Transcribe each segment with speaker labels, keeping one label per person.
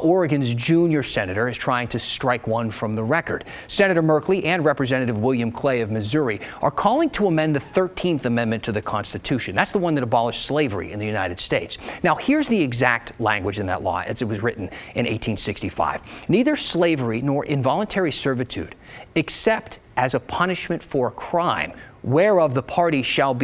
Speaker 1: Oregon's junior senator is trying to strike one from the record. Senator Merkley and Representative William Clay of Missouri are calling to amend the 13th Amendment to the Constitution. That's the one that abolished slavery in the United States. Now, here's the exact language in that law as it was written in 1865. Neither slavery nor involuntary servitude, except as a punishment for a crime, whereof the party shall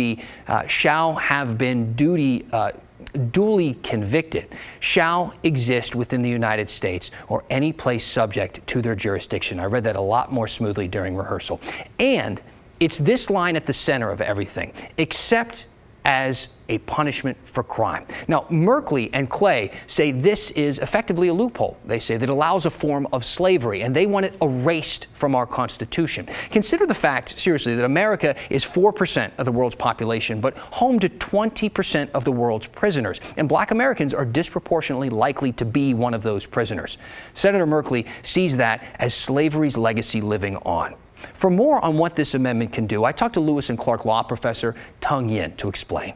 Speaker 1: have been duly convicted, shall exist within the United States or any place subject to their jurisdiction. I read that a lot more smoothly during rehearsal. And it's this line at the center of everything, except as a punishment for crime. Now, Merkley and Clay say this is effectively a loophole. They say that allows a form of slavery, and they want it erased from our Constitution. Consider the fact, seriously, that America is 4% of the world's population, but home to 20% of the world's prisoners. And black Americans are disproportionately likely to be one of those prisoners. Senator Merkley sees that as slavery's legacy living on. For more on what this amendment can do, I talked to Lewis and Clark law professor Tung Yin to explain.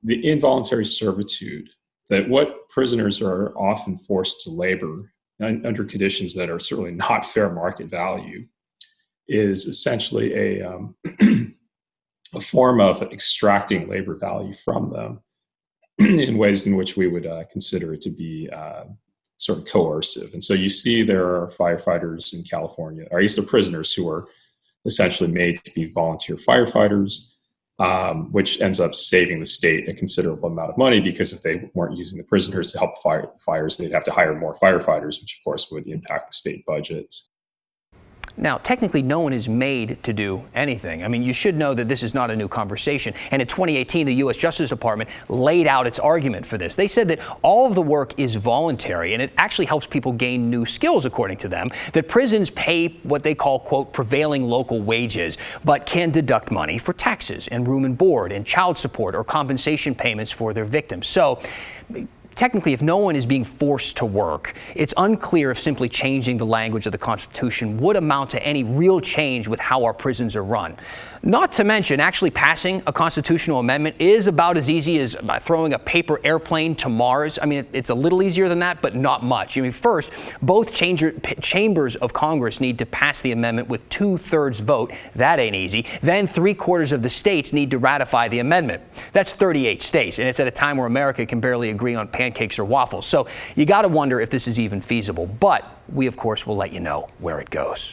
Speaker 2: The involuntary servitude, that what prisoners are often forced to labor under conditions that are certainly not fair market value, is essentially a form of extracting labor value from them in ways in which we would consider it to be sort of coercive. And so you see there are firefighters in California, or at least the prisoners, who are essentially made to be volunteer firefighters, which ends up saving the state a considerable amount of money, because if they weren't using the prisoners to help fight fires, they'd have to hire more firefighters, which of course would impact the state budgets.
Speaker 1: Now, technically, no one is made to do anything. I mean, you should know that this is not a new conversation. And in 2018, the U.S. Justice Department laid out its argument for this. They said that all of the work is voluntary, and it actually helps people gain new skills, according to them, that prisons pay what they call, quote, prevailing local wages, but can deduct money for taxes and room and board and child support or compensation payments for their victims. So, technically, if no one is being forced to work, it's unclear if simply changing the language of the Constitution would amount to any real change with how our prisons are run. Not to mention, actually passing a constitutional amendment is about as easy as throwing a paper airplane to Mars. I mean, it's a little easier than that, but not much. I mean, first, both chambers of Congress need to pass the amendment with 2/3 vote. That ain't easy. Then 3/4 of the states need to ratify the amendment. That's 38 states, and it's at a time where America can barely agree on pancakes or waffles. So you got to wonder if this is even feasible. But we, of course, will let you know where it goes.